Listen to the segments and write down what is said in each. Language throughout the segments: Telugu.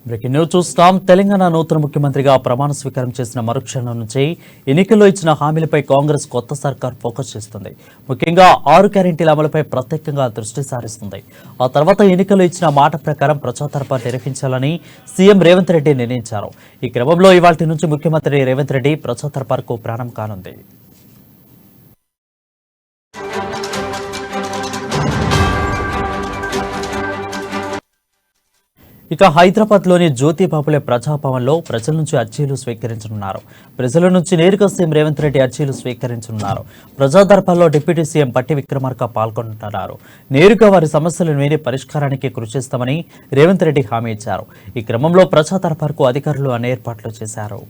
బ్రేకింగ్ న్యూస్ చూస్తాం. తెలంగాణ నూతన ముఖ్యమంత్రిగా ప్రమాణ స్వీకారం చేసిన మరుక్షణం నుంచి ఎన్నికల్లో ఇచ్చిన హామీలపై కాంగ్రెస్ కొత్త సర్కార్ ఫోకస్ చేస్తుంది. ముఖ్యంగా 6 గ్యారెంటీల అమలుపై ప్రత్యేకంగా దృష్టి సారిస్తుంది. ఆ తర్వాత ఎన్నికల్లో ఇచ్చిన మాట ప్రకారం ప్రజాదర్బార్ నిర్వహించాలని సీఎం రేవంత్ రెడ్డి నిర్ణయించారు. ఈ క్రమంలో ఇవాల్టి నుంచి ముఖ్యమంత్రి రేవంత్ రెడ్డి ప్రజాదర్బార్కు ప్రారంభం కానుంది. ఇక హైదరాబాద్లోని జ్యోతిబాపులే ప్రజాభవన్లో ప్రజల నుంచి అర్జీలు స్వీకరించనున్నారు. ప్రజల నుంచి నేరుగా సీఎం రేవంత్ రెడ్డి అర్జీలు స్వీకరించనున్నారు. ప్రజా దర్బార్లో డిప్యూటీ సీఎం పట్టి విక్రమార్క పాల్గొంటున్నారు. నేరుగా వారి సమస్యలను విని పరిష్కారానికి కృషి చేస్తామని రేవంత్ రెడ్డి హామీ ఇచ్చారు. ఈ క్రమంలో ప్రజా దర్బార్కు అధికారులు అన్ని ఏర్పాట్లు చేశారు.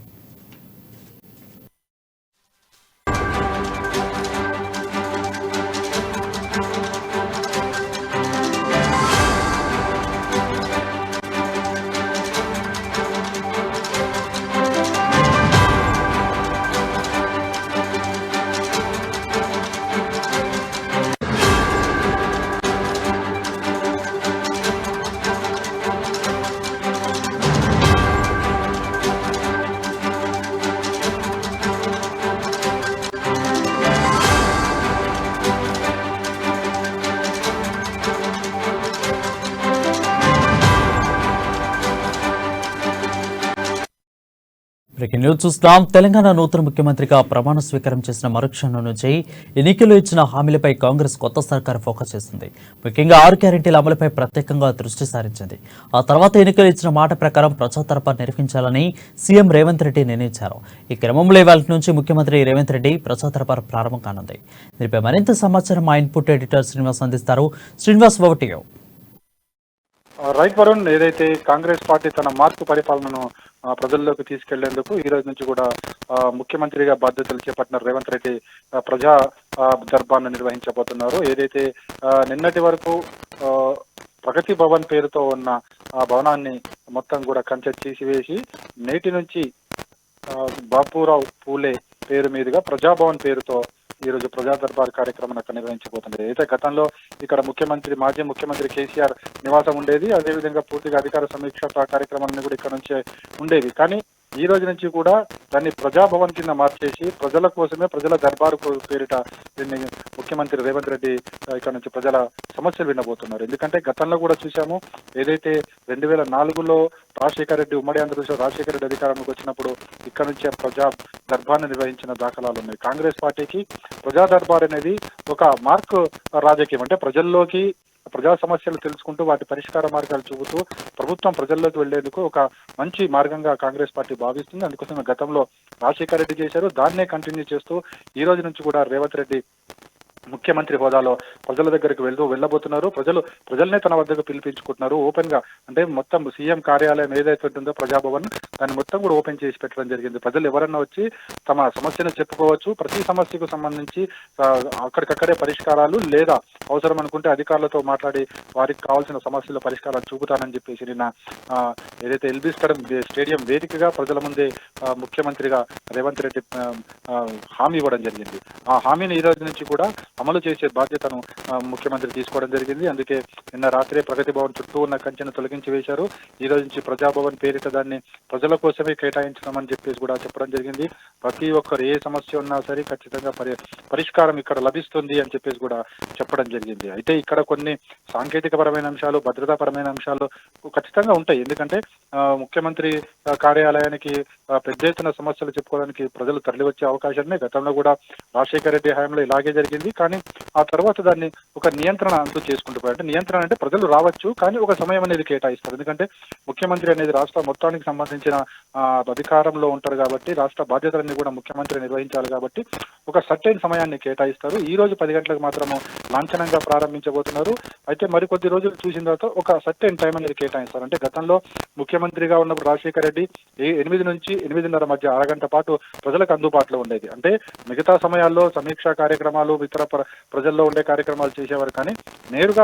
బ్రేకింగ్ న్యూస్ చూస్తాం. తెలంగాణ నూతన ముఖ్యమంత్రిగా ప్రమాణ స్వీకారం చేసిన మరుక్షణం నుంచి ఎన్నికల్లో ఇచ్చిన హామీలపై కాంగ్రెస్ కొత్త సర్కార్ ఫోకస్ చేసింది. ముఖ్యంగా 6 గ్యారెంటీల అమలుపై ప్రత్యేకంగా దృష్టి సారించింది. ఆ తర్వాత ఎన్నికలు ఇచ్చిన మాట ప్రకారం ప్రజా దర్బార్ నిర్వహించాలని సీఎం రేవంత్ రెడ్డి నిర్ణయించారు. ఈ క్రమంలో ఇవాళ నుంచి ముఖ్యమంత్రి రేవంత్ రెడ్డి ప్రజా దర్బార్ ప్రారంభం కానుంది. దీనిపై మరింత సమాచారం మా ఇన్పుట్ ఎడిటర్ శ్రీనివాస్ అందిస్తారు. Srinivas, over to you. Right Varun, ఏదైతే కాంగ్రెస్ పార్టీ తన మార్పు పరిపాలనను ప్రజల్లోకి తీసుకెళ్లేందుకు ఈ రోజు నుంచి కూడా ముఖ్యమంత్రిగా బాధ్యతలు చేపట్టిన రేవంత్ రెడ్డి ప్రజా దర్బార్ను నిర్వహించబోతున్నారు. ఏదైతే నిన్నటి వరకు ప్రగతి భవన్ పేరుతో ఉన్న ఆ భవనాన్ని మొత్తం కూడా కంచె తీసివేసి నేటి నుంచి బాపురావు పూలే పేరు మీదుగా ప్రజాభవన్ పేరుతో ఈ రోజు ప్రజా దర్బార్ కార్యక్రమం అక్కడ నిర్వహించబోతుంది. అయితే గతంలో ఇక్కడ మాజీ ముఖ్యమంత్రి కేసీఆర్ నివాసం ఉండేది. అదేవిధంగా పూర్తిగా అధికార సమీక్ష కార్యక్రమాలన్నీ కూడా ఇక్కడ నుంచే ఉండేవి. కానీ ఈ రోజు నుంచి కూడా దాన్ని ప్రజాభవన్ కింద మార్చేసి ప్రజల కోసమే ప్రజల దర్బారు పేరిట దీన్ని ముఖ్యమంత్రి రేవంత్ రెడ్డి ఇక్కడ నుంచి ప్రజల సమస్యలు వినబోతున్నారు. ఎందుకంటే గతంలో కూడా చూసాము, ఏదైతే 2004లో రాజశేఖర రెడ్డి ఉమ్మడి ఆంధ్రప్రదేశ్లో రాజశేఖర రెడ్డి అధికారంలోకి వచ్చినప్పుడు ఇక్కడ నుంచే ప్రజా దర్బార్ను నిర్వహించిన దాఖలాలు ఉన్నాయి. కాంగ్రెస్ పార్టీకి ప్రజా దర్బార్ అనేది ఒక మార్క్ రాజకీయం. అంటే ప్రజల్లోకి ప్రజా సమస్యలు తెలుసుకుంటూ వాటి పరిష్కార మార్గాలు చూపుతూ ప్రభుత్వం ప్రజల్లోకి వెళ్లేందుకు ఒక మంచి మార్గంగా కాంగ్రెస్ పార్టీ భావిస్తుంది. అందుకోసం గతంలో రాజశేఖర రెడ్డి చేశారు, దాన్నే కంటిన్యూ చేస్తూ ఈ రోజు నుంచి కూడా రేవంత్ రెడ్డి ముఖ్యమంత్రి హోదాలో ప్రజల దగ్గరికి వెళ్ళబోతున్నారు. ప్రజలనే తన వద్దకు పిలిపించుకుంటున్నారు. ఓపెన్ గా, అంటే మొత్తం సీఎం కార్యాలయం ఏదైతే ఉంటుందో ప్రజాభవన్, దాన్ని మొత్తం కూడా ఓపెన్ చేసి పెట్టడం జరిగింది. ప్రజలు ఎవరన్నా వచ్చి తమ సమస్యను చెప్పుకోవచ్చు. ప్రతి సమస్యకు సంబంధించి అక్కడికక్కడే పరిష్కారాలు, లేదా అవసరం అనుకుంటే అధికారులతో మాట్లాడి వారికి కావాల్సిన సమస్యల పరిష్కారాలు చూపుతానని చెప్పేసి నిన్న ఏదైతే ఎల్బీ స్టేడియం వేదికగా ప్రజల ముందే ముఖ్యమంత్రిగా రేవంత్ రెడ్డి హామీ ఇవ్వడం జరిగింది. ఆ హామీని ఈ రోజు నుంచి కూడా అమలు చేసే బాధ్యతను ముఖ్యమంత్రి తీసుకోవడం జరిగింది. అందుకే నిన్న రాత్రే ప్రగతి భవన్ చుట్టూ ఉన్న కంచెను తొలగించి వేశారు. ఈ రోజు నుంచి ప్రజాభవన్ పేరిట దాన్ని ప్రజల కోసమే కేటాయించడం చెప్పేసి కూడా చెప్పడం జరిగింది. ప్రతి ఒక్కరు ఏ సమస్య ఉన్నా సరే ఖచ్చితంగా పరిష్కారం ఇక్కడ లభిస్తుంది అని చెప్పేసి కూడా చెప్పడం జరిగింది. అయితే ఇక్కడ కొన్ని సాంకేతిక పరమైన అంశాలు, భద్రతాపరమైన అంశాలు ఖచ్చితంగా ఉంటాయి. ఎందుకంటే ముఖ్యమంత్రి కార్యాలయానికి పెద్ద ఎత్తున సమస్యలు చెప్పుకోవడానికి ప్రజలు తరలి వచ్చే అవకాశాన్ని గతంలో కూడా రాజశేఖర రెడ్డి హయాంలో ఇలాగే జరిగింది. కానీ ఆ తర్వాత దాన్ని ఒక నియంత్రణ అంటూ చేసుకుంటూ పోయారు. అంటే నియంత్రణ అంటే ప్రజలు రావచ్చు, కానీ ఒక సమయం అనేది కేటాయిస్తారు. ఎందుకంటే ముఖ్యమంత్రి అనేది రాష్ట్ర మొత్తానికి సంబంధించిన అధికారంలో ఉంటారు కాబట్టి రాష్ట్ర బాధ్యతలన్నీ కూడా ముఖ్యమంత్రి నిర్వహించాలి కాబట్టి ఒక సర్టైన్ సమయాన్ని కేటాయిస్తారు. ఈ రోజు 10 గంటలకు మాత్రము లాంఛనంగా ప్రారంభించబోతున్నారు. అయితే మరికొద్ది రోజులు చూసిన తర్వాత ఒక సర్టైన్ టైం అనేది కేటాయిస్తారు. అంటే గతంలో ముఖ్యమంత్రిగా ఉన్నప్పుడు రాజశేఖర రెడ్డి 8 నుంచి 8:30 మధ్య అరగంట పాటు ప్రజలకు అందుబాటులో ఉండేది. అంటే మిగతా సమయాల్లో సమీక్షా కార్యక్రమాలు, ఇతర ప్రజల్లో ఉండే కార్యక్రమాలు చేసేవారు. కానీ నేరుగా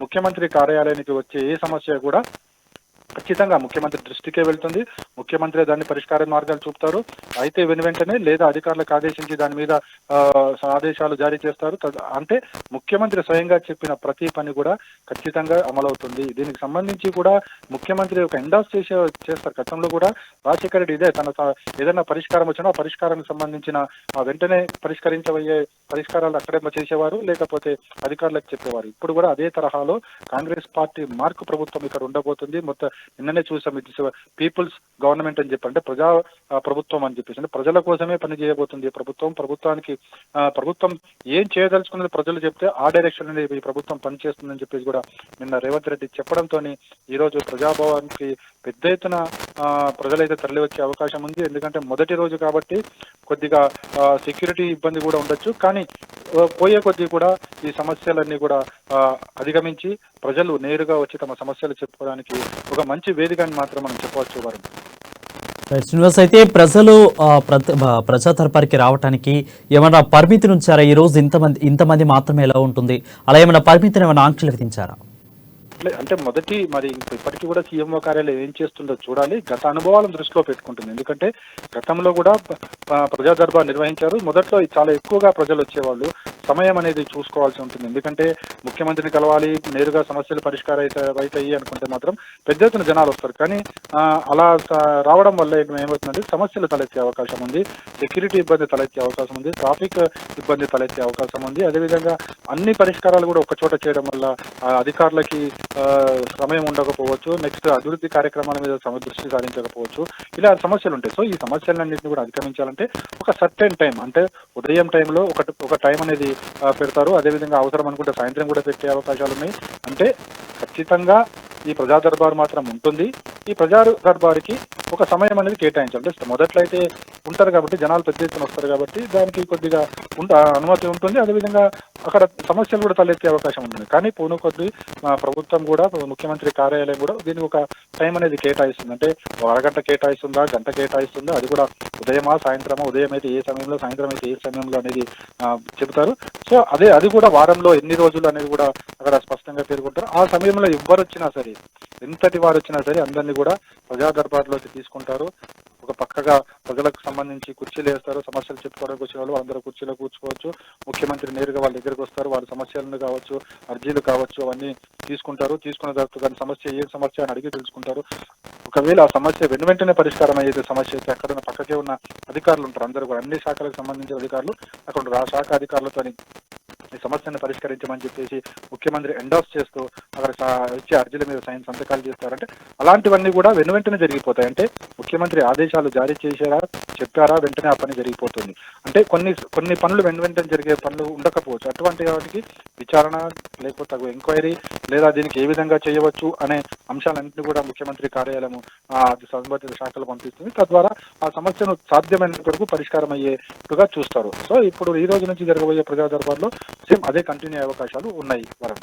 ముఖ్యమంత్రి కార్యాలయానికి వచ్చే ఏ సమస్య కూడా ఖచ్చితంగా ముఖ్యమంత్రి దృష్టికే వెళ్తుంది. ముఖ్యమంత్రి దాన్ని పరిష్కార మార్గాలు చూపుతారు. అయితే వెంటనే లేదా అధికారులకు ఆదేశించి దాని మీద ఆదేశాలు జారీ చేస్తారు. అంటే ముఖ్యమంత్రి స్వయంగా చెప్పిన ప్రతి పని కూడా ఖచ్చితంగా అమలవుతుంది. దీనికి సంబంధించి కూడా ముఖ్యమంత్రి ఒక ఎండాస్ చేస్తారు. గతంలో కూడా రాజశేఖర రెడ్డి ఇదే తన ఏదైనా పరిష్కారం వచ్చినా ఆ పరిష్కారానికి సంబంధించిన వెంటనే పరిష్కరించబోయే పరిష్కారాలు అక్కడే చేసేవారు, లేకపోతే అధికారులకు చెప్పేవారు. ఇప్పుడు కూడా అదే తరహాలో కాంగ్రెస్ పార్టీ మార్కు ప్రభుత్వం ఇక్కడ ఉండబోతుంది. మొత్తం నిన్ననే చూసాం, ఇది పీపుల్స్ గవర్నమెంట్ అని చెప్పి, అంటే ప్రజా ప్రభుత్వం అని చెప్పేసి, అంటే ప్రజల కోసమే పని చేయబోతుంది ప్రభుత్వానికి ప్రభుత్వం ఏం చేయదలుచుకున్నది ప్రజలు చెప్తే ఆ డైరెక్షన్ ఈ ప్రభుత్వం పనిచేస్తుందని చెప్పేసి కూడా నిన్న రేవంత్ రెడ్డి చెప్పడంతో ఈ రోజు ప్రజాభవన్కి పెద్ద ఎత్తున ప్రజలైతే తరలి వచ్చే అవకాశం ఉంది. ఎందుకంటే మొదటి రోజు కాబట్టి కొద్దిగా సెక్యూరిటీ ఇబ్బంది కూడా ఉండొచ్చు. కానీ పోయే కొద్దీ కూడా ఈ సమస్యలన్నీ కూడా అధిగమించి ప్రజలు నేరుగా వచ్చి తమ సమస్యలు చెప్పుకోవడానికి ఒక మంచి వేదిక అని మాత్రం మనం చెప్పవచ్చు. వారు శ్రీనివాస్, అయితే ప్రజలు ప్రజా దర్బార్కి రావడానికి ఏమైనా పరిమితిని ఉంచారా? ఈ రోజు ఇంతమంది మాత్రమే ఎలా ఉంటుంది? అలా ఏమైనా పరిమితిని ఏమైనా ఆంక్షలు విధించారా? అంటే మొదటి మరి ఇప్పటికీ కూడా సీఎంఓ కార్యాలయం ఏం చేస్తుందో చూడాలి. గత అనుభవాలను దృష్టిలో పెట్టుకుంటుంది. ఎందుకంటే గతంలో కూడా ప్రజా దర్బార్ నిర్వహించారు. మొదట్లో చాలా ఎక్కువగా ప్రజలు వచ్చేవాళ్ళు. సమయం అనేది చూసుకోవాల్సి ఉంటుంది. ఎందుకంటే ముఖ్యమంత్రిని కలవాలి, నేరుగా సమస్యలు పరిష్కారం అవుతాయి అనుకుంటే మాత్రం పెద్ద ఎత్తున జనాలు వస్తారు. కానీ అలా రావడం వల్ల ఏమవుతుందంటే సమస్యలు తలెత్తే అవకాశం ఉంది, సెక్యూరిటీ ఇబ్బంది తలెత్తే అవకాశం ఉంది, ట్రాఫిక్ ఇబ్బంది తలెత్తే అవకాశం ఉంది. అదేవిధంగా అన్ని పరిష్కారాలు కూడా ఒక చోట చేయడం వల్ల అధికారులకి సమయం ఉండకపోవచ్చు, నెక్స్ట్ అభివృద్ధి కార్యక్రమాల మీద దృష్టి సారించకపోవచ్చు. ఇలా సమస్యలు ఉంటాయి. సో ఈ సమస్యలన్నింటినీ కూడా అధిగమించాలంటే ఒక సర్టెన్ టైం, అంటే ఉదయం టైంలో ఒక టైం అనేది పెడతారు. అదేవిధంగా అవసరం అనుకుంటే సాయంత్రం కూడా పెట్టే అవకాశాలు ఉన్నాయి. అంటే ఖచ్చితంగా ఈ ప్రజా దర్బార్ మాత్రం ఉంటుంది. ఈ ప్రజా దర్బార్కి ఒక సమయం అనేది కేటాయించాలి. అంటే మొదట్లో అయితే ఉంటారు కాబట్టి జనాలు పెద్ద ఎత్తున వస్తారు కాబట్టి దానికి కొద్దిగా అనుమతి ఉంటుంది. అదేవిధంగా అక్కడ సమస్యలు కూడా తలెత్తే అవకాశం ఉంటుంది. కానీ పోను కొద్ది ప్రభుత్వం కూడా ముఖ్యమంత్రి కార్యాలయం కూడా దీనికి ఒక టైం అనేది కేటాయిస్తుంది. అంటే అరగంట కేటాయిస్తుందా, గంట కేటాయిస్తుందా, అది కూడా ఉదయమా సాయంత్రమా, ఉదయం అయితే ఏ సమయంలో, సాయంత్రం అయితే ఏ సమయంలో అనేది చెబుతారు. సో అది కూడా వారంలో ఎన్ని రోజులు అనేది కూడా అక్కడ స్పష్టంగా పేర్కొంటారు. ఆ సమయంలో ఎవరు వచ్చినా సరే, ఎంతటి వారు వచ్చినా సరే అందరినీ కూడా ప్రజా దర్బార్లోకి తీసుకుంటారు. ఒక పక్కగా ప్రజలకు సంబంధించి కుర్చీలు వేస్తారు. సమస్యలు చెప్పుకోవడానికి వచ్చిన వాళ్ళు అందరూ కుర్చీలో కూర్చోవచ్చు. ముఖ్యమంత్రి నేరుగా వాళ్ళ దగ్గరకు వస్తారు. వారి సమస్యలను కావచ్చు, అర్జీలు కావచ్చు, అవన్నీ తీసుకుంటారు. తీసుకున్న తర్వాత దాని సమస్య ఏ సమస్య అని అడిగి తెలుసుకుంటారు. ఒకవేళ ఆ సమస్య వెంటనే పరిష్కారం అయ్యేది సమస్య అయితే అక్కడ పక్కకే ఉన్న అధికారులు ఉంటారు. అందరూ కూడా అన్ని శాఖలకు సంబంధించిన అధికారులు అక్కడ ఆ శాఖ అధికారులతో ఈ సమస్యను పరిష్కరించమని చెప్పేసి ముఖ్యమంత్రి ఎండాస్ చేస్తూ అక్కడ వచ్చే అర్జీల మీద సంతకాలు చేస్తారంటే అలాంటివన్నీ కూడా వెంటనే జరిగిపోతాయి. అంటే ముఖ్యమంత్రి ఆదేశాలు జారీ చేశారా, చెప్పారా, వెంటనే ఆ పని జరిగిపోతుంది. అంటే కొన్ని పనులు వెంటనే జరిగే పనులు ఉండకపోవచ్చు. అటువంటి వాటికి విచారణ లేకపోతే ఎంక్వైరీ లేదా దీనికి ఏ విధంగా చేయవచ్చు అనే అంశాలన్నింటినీ కూడా ముఖ్యమంత్రి కార్యాలయం సంబంధిత శాఖలు పంపిస్తుంది. తద్వారా ఆ సమస్యను సాధ్యమైనంత వరకు పరిష్కారం అయ్యేట్టుగా చూస్తారు. సో ఇప్పుడు ఈ రోజు నుంచి జరగబోయే ప్రజా దర్బార్లో సేమ్ అదే కంటిన్యూ అవకాశాలు ఉన్నాయి. వరం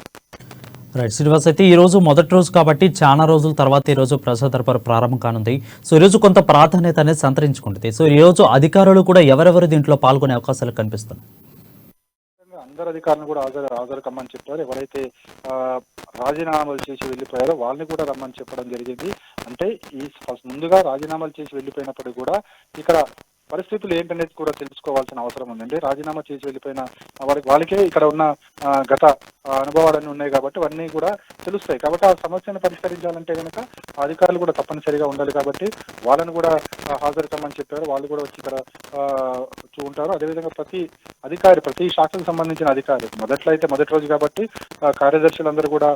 రైట్ శ్రీనివాస్, అయితే ఈ రోజు మొదటి రోజు కాబట్టి చాలా రోజుల తర్వాత ఈ రోజు ప్రజా దర్బార్ ప్రారంభం కానుంది. సో ఈ రోజు కొంత ప్రాధాన్యత అనేది సంతరించుకుంటుంది. సో ఈ రోజు అధికారులు కూడా ఎవరెవరు దీంట్లో పాల్గొనే అవకాశాలు కనిపిస్తున్నాయి? అందరు అధికారులను కూడా హాజరు కమ్మని చెప్పారు. ఎవరైతే రాజీనామాలు చేసి వెళ్ళిపోయారో వాళ్ళని కూడా రమ్మని చెప్పడం జరిగింది. అంటే ముందుగా రాజీనామాలు చేసి వెళ్ళిపోయినప్పటికీ కూడా ఇక్కడ పరిస్థితులు ఏంటనేది కూడా తెలుసుకోవాల్సిన అవసరం ఉందండి. రాజీనామా చేసి వెళ్ళిపోయిన వాళ్ళకే ఇక్కడ ఉన్న గత అనుభవాలన్నీ ఉన్నాయి కాబట్టి అవన్నీ కూడా తెలుస్తాయి. కాబట్టి ఆ సమస్యను పరిష్కరించాలంటే కనుక అధికారులు కూడా తప్పనిసరిగా ఉండాలి. కాబట్టి వాళ్ళని కూడా హాజరు కమ్మని చెప్పారు. వాళ్ళు కూడా వచ్చి ఇక్కడ ఉంటారు. అదేవిధంగా ప్రతి శాఖకు సంబంధించిన అధికారి మొదటి రోజు కాబట్టి కార్యదర్శులందరూ కూడా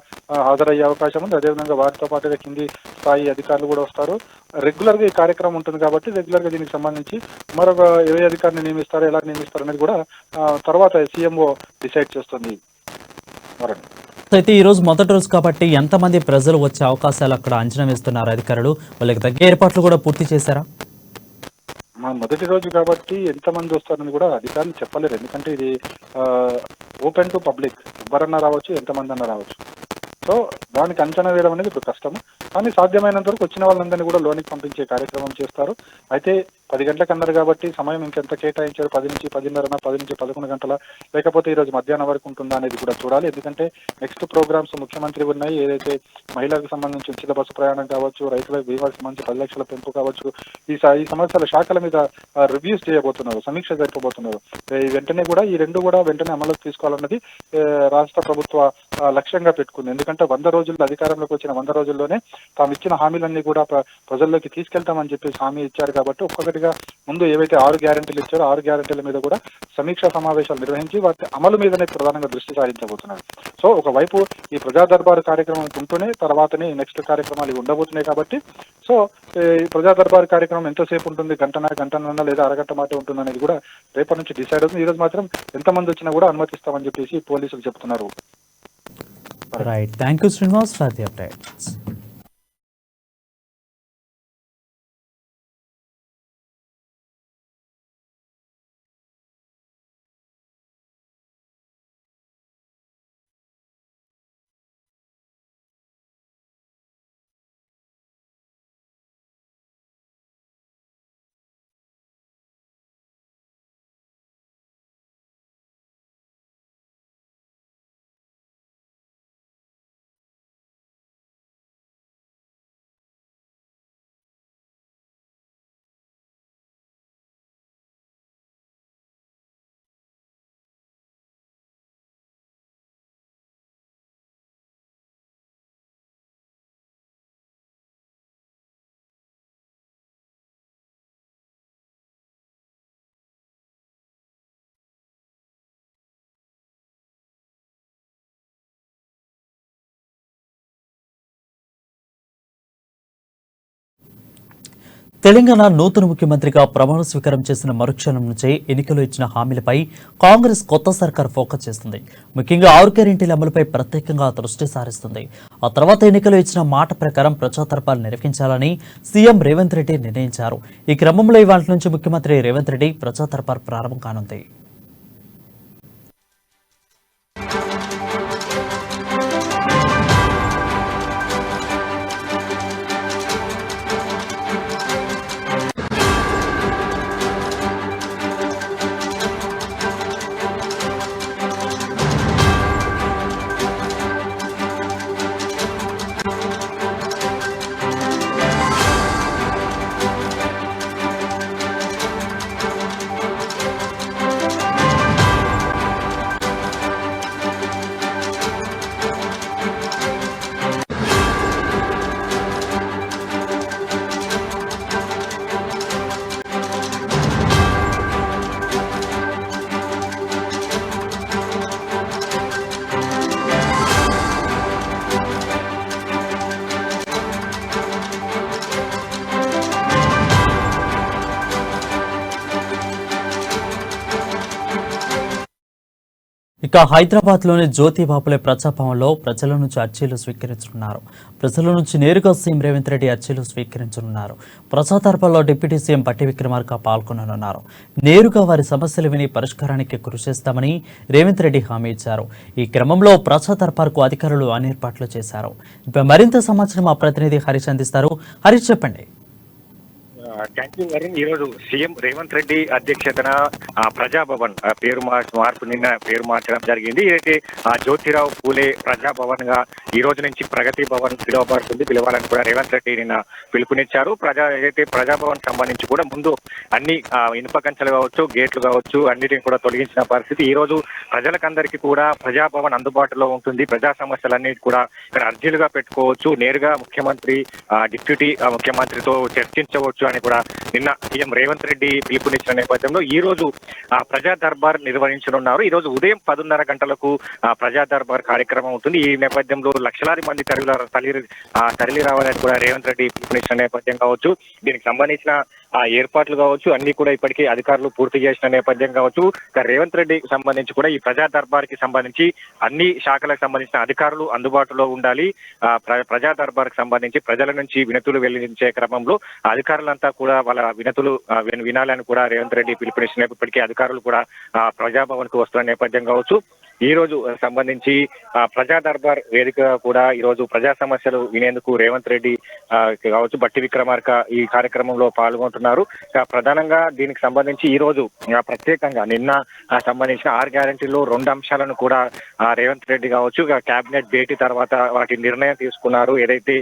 హాజరయ్యే అవకాశం ఉంది. అదేవిధంగా వారితో పాటుగా కింది స్థాయి అధికారులు కూడా వస్తారు. రెగ్యులర్గా ఈ కార్యక్రమం ఉంటుంది కాబట్టి రెగ్యులర్గా దీనికి సంబంధించి మరొక ఏ అధికారిని నియమిస్తారు, ఎలా నియమిస్తారు అనేది కూడా తర్వాత సీఎంఓ డిసైడ్ చేస్తుంది. అయితే ఈ రోజు మొదటి రోజు కాబట్టి ఎంతమంది ప్రజలు వచ్చే అవకాశాలు అక్కడ అంచనా వేస్తున్నారు అధికారులు? వాళ్ళకి తగ్గ ఏర్పాట్లు కూడా పూర్తి చేశారా? మొదటి రోజు కాబట్టి ఎంతమంది వస్తారని కూడా అధికారులు చెప్పలేరు. ఎందుకంటే ఇది ఓపెన్ టు పబ్లిక్, ఎవరన్నా రావచ్చు, ఎంతమంది అన్నా రావచ్చు. సో దానికి అంచనా వేయడం అనేది ఇప్పుడు కష్టము. కానీ సాధ్యమైనంత వరకు వచ్చిన వాళ్ళందరినీ కూడా లోనికి పంపించే కార్యక్రమం చేస్తారు. అయితే 10 గంటలకు అన్నారు కాబట్టి సమయం ఇంకెంత కేటాయించారు, 10 నుంచి 10:30, 10 నుంచి 11 గంటల, లేకపోతే ఈరోజు మధ్యాహ్నం వరకు ఉంటుందా అనేది కూడా చూడాలి. ఎందుకంటే నెక్స్ట్ ప్రోగ్రామ్స్ ముఖ్యమంత్రి ఉన్నాయి. ఏదైతే మహిళలకు సంబంధించి ఉచిత బస్సు ప్రయాణం కావచ్చు, రైతులకు బీమాకు సంబంధించి 10 లక్షల పెంపు కావచ్చు, ఈ సమస్యల శాఖల మీద రివ్యూస్ చేయబోతున్నారు, సమీక్ష జరపబోతున్నారు. వెంటనే కూడా ఈ రెండు కూడా వెంటనే అమలుకు తీసుకోవాలన్నది రాష్ట్ర ప్రభుత్వ లక్ష్యంగా పెట్టుకుంది. ఎందుకంటే 100 రోజుల్లో అధికారంలోకి వచ్చిన 100 రోజుల్లోనే తాము ఇచ్చిన హామీలన్నీ కూడా ప్రజల్లోకి తీసుకెళ్తామని చెప్పేసి హామీ ఇచ్చారు. కాబట్టి ఒక్కొక్కటిగా ముందు ఏవైతే 6 గ్యారెంటీలు ఇచ్చారో 6 గ్యారెంటీల మీద కూడా సమీక్షా సమావేశాలు నిర్వహించి వాటి అమలు మీదనే ప్రధానంగా దృష్టి సారించబోతున్నారు. సో ఒకవైపు ఈ ప్రజా దర్బారు కార్యక్రమం ఉంటూనే తర్వాతనే నెక్స్ట్ కార్యక్రమాలు ఉండబోతున్నాయి. కాబట్టి సో ఈ ప్రజా దర్బారు కార్యక్రమం ఎంతసేపు ఉంటుంది, గంటన్నర లేదా అరగంట మాట ఉంటుంది అనేది కూడా రేపటి నుంచి డిసైడ్ అవుతుంది. ఈ రోజు మాత్రం ఎంతమంది వచ్చినా కూడా అనుమతిస్తామని చెప్పేసి పోలీసులు చెప్తున్నారు. Right, thank you Srinivas for the updates. Telangana నూతన ముఖ్యమంత్రిగా ప్రమాణ స్వీకారం చేసిన మరుక్షణం నుంచే ఎన్నికలు ఇచ్చిన హామీలపై కాంగ్రెస్ కొత్త సర్కార్ ఫోకస్ చేస్తుంది. ముఖ్యంగా 6 గ్యారెంటీల అమలుపై ప్రత్యేకంగా దృష్టి సారిస్తుంది. ఆ తర్వాత ఎన్నికలు ఇచ్చిన మాట ప్రకారం ప్రజా దర్బార్ నిర్వహించాలని సీఎం రేవంత్ రెడ్డి నిర్ణయించారు. ఈ క్రమంలో ఇవాళ నుంచి ముఖ్యమంత్రి రేవంత్ రెడ్డి ప్రజా దర్బార్ ప్రారంభం కానుంది. ఇక హైదరాబాద్ లోని జ్యోతి బాపులే ప్రజాభవన్లో ప్రజల నుంచి అర్జీలు స్వీకరించనున్నారు. ప్రజల నుంచి నేరుగా సీఎం రేవంత్ రెడ్డి అర్జీలు స్వీకరించనున్నారు. ప్రజా దర్బార్లో డిప్యూటీ సీఎం భట్టి విక్రమార్క పాల్గొననున్నారు. నేరుగా వారి సమస్యలు విని పరిష్కారానికి కృషి చేస్తామని రేవంత్ రెడ్డి హామీ ఇచ్చారు. ఈ క్రమంలో ప్రజా దర్బార్కు అధికారులు అన్ని ఏర్పాట్లు చేశారు. ఇప్పుడు మరింత సమాచారం మా ప్రతినిధి హరీష్ అందిస్తారు. హరీష్, చెప్పండి. Thank you Varun. ఈ రోజు సీఎం రేవంత్ రెడ్డి అధ్యక్షతన ప్రజాభవన్ మార్పు నిన్న పేరు మార్చడం జరిగింది. ఏదైతే జ్యోతిరావు పూలే ప్రజాభవన్ గా ఈ రోజు నుంచి ప్రగతి భవన్ పిలవాలని కూడా రేవంత్ రెడ్డి నిన్న పిలుపునిచ్చారు. ఏదైతే ప్రజాభవన్ సంబంధించి కూడా ముందు అన్ని ఇనుప కంచెలు కావచ్చు, గేట్లు కావచ్చు, అన్నిటిని కూడా తొలగించిన పరిస్థితి. ఈ రోజు ప్రజలకందరికీ కూడా ప్రజాభవన్ అందుబాటులో ఉంటుంది. ప్రజా సమస్యలన్నిటి కూడా ఇక్కడ అర్జీలుగా పెట్టుకోవచ్చు. నేరుగా ముఖ్యమంత్రి, డిప్యూటీ ముఖ్యమంత్రితో చర్చించవచ్చు అని కూడా నిన్న సీఎం రేవంత్ రెడ్డి పిలుపునిచ్చిన నేపథ్యంలో ఈ రోజు ప్రజా దర్బార్ నిర్వహించనున్నారు. ఈ రోజు ఉదయం 10:30 గంటలకు ప్రజా దర్బార్ కార్యక్రమం ఉంటుంది. ఈ నేపథ్యంలో లక్షలాది మంది తరలి రావాలని కూడా రేవంత్ రెడ్డి పిలుపునిచ్చిన నేపథ్యం కావచ్చు, దీనికి సంబంధించిన ఏర్పాట్లు కావచ్చు, అన్ని కూడా ఇప్పటికే అధికారులు పూర్తి చేసిన నేపథ్యం కావచ్చు. రేవంత్ రెడ్డికి సంబంధించి కూడా ఈ ప్రజా దర్బార్ కి సంబంధించి అన్ని శాఖలకు సంబంధించిన అధికారులు అందుబాటులో ఉండాలి. ప్రజా దర్బార్ కి సంబంధించి ప్రజల నుంచి వినతులు వెల్లడించే క్రమంలో అధికారులంతా కూడా వాళ్ళ వినతులు వినాలని కూడా రేవంత్ రెడ్డి పిలుపునిచ్చినప్పటికీ అధికారులు కూడా ప్రజాభవన్ కు వస్తున్న నేపథ్యం కావచ్చు. ఈ రోజు సంబంధించి ప్రజా దర్బార్ వేదిక కూడా ఈ రోజు ప్రజా సమస్యలు వినేందుకు రేవంత్ రెడ్డి కావచ్చు, బట్టి విక్రమార్క ఈ కార్యక్రమంలో పాల్గొంటున్నారు. ప్రధానంగా దీనికి సంబంధించి ఈ రోజు ప్రత్యేకంగా నిన్న సంబంధించిన 6 గ్యారెంటీలు 2 అంశాలను కూడా రేవంత్ రెడ్డి కావచ్చు కేబినెట్ భేటీ తర్వాత వాటి నిర్ణయం తీసుకున్నారు. ఏదైతే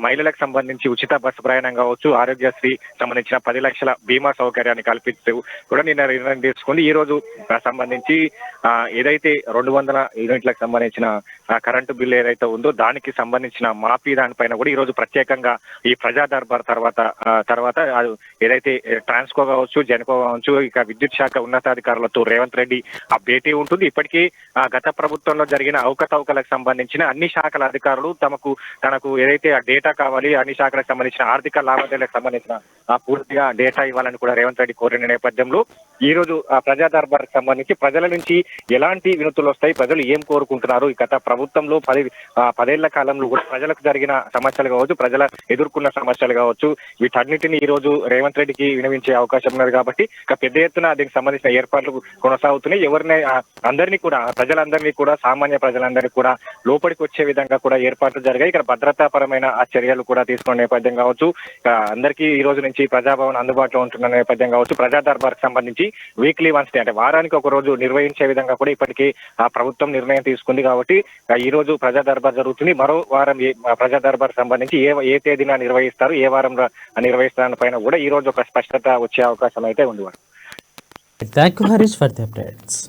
మహిళలకు సంబంధించి ఉచిత బస్సు ప్రయాణం కావచ్చు, ఆరోగ్యశ్రీ సంబంధించిన 10 లక్షల బీమా సౌకర్యాన్ని కల్పిస్తూ కూడా నిన్న నిర్ణయం తీసుకుంది. ఈ రోజు సంబంధించి ఏదైతే 200 యూనిట్లకు సంబంధించిన కరెంటు బిల్లు ఏదైతే ఉందో దానికి సంబంధించిన మాఫీ దానిపైన కూడా ఈ రోజు ప్రత్యేకంగా ఈ ప్రజా దర్బార్ తర్వాత ఏదైతే ట్రాన్స్కో కావచ్చు, జెన్కో కావచ్చు, ఇక విద్యుత్ శాఖ ఉన్నతాధికారులతో రేవంత్ రెడ్డి ఆ భేటీ ఉంటుంది. ఇప్పటికీ గత ప్రభుత్వంలో జరిగిన అవకతవకలకు సంబంధించిన అన్ని శాఖల అధికారులు తనకు ఏదైతే ఆ డేటా కావాలి, అన్ని శాఖలకు సంబంధించిన ఆర్థిక లావాదేవీలకు సంబంధించిన పూర్తిగా డేటా ఇవ్వాలని కూడా రేవంత్ రెడ్డి కోరిన నేపథ్యంలో ఈ రోజు ఆ ప్రజా దర్బార్ సంబంధించి ప్రజల నుంచి ఎలాంటి వినతులు వస్తాయి, ప్రజలు ఏం కోరుకుంటున్నారు, ఈ గత ప్రభుత్వంలో 10 కాలంలో కూడా ప్రజలకు జరిగిన సమస్యలు కావచ్చు, ప్రజల ఎదుర్కొన్న సమస్యలు కావచ్చు, వీటన్నిటిని ఈ రోజు రేవంత్ రెడ్డికి వినవించే అవకాశం ఉన్నది. కాబట్టి ఇక పెద్ద ఎత్తున దీనికి సంబంధించిన ఏర్పాట్లు కొనసాగుతున్నాయి. అందరినీ కూడా ప్రజలందరినీ కూడా సామాన్య ప్రజలందరినీ కూడా లోపలికి వచ్చే విధంగా కూడా ఏర్పాట్లు జరిగాయి. ఇక్కడ భద్రతాపరమైన ఆ చర్యలు కూడా తీసుకున్న నేపథ్యం కావచ్చు, అందరికీ ఈ రోజు నుంచి ప్రజాభవన్ అందుబాటులో ఉంటున్న నేపథ్యం కావచ్చు, ప్రజా దర్బార్ సంబంధించి వీక్లీ వన్స్ అంటే వారానికి ఒక రోజు నిర్వహించే విధంగా కూడా ఇప్పటికీ ఆ ప్రభుత్వం నిర్ణయం తీసుకుంది. కాబట్టి ఈ రోజు ప్రజా దర్బార్ జరుగుతుంది. మరో వారం ప్రజా దర్బార్ సంబంధించి ఏ తేదీన నిర్వహిస్తారు, ఏ వారంలో నిర్వహిస్తారు పైన కూడా ఈ రోజు ఒక స్పష్టత వచ్చే అవకాశం అయితే ఉంది. Thank you Harish for the updates.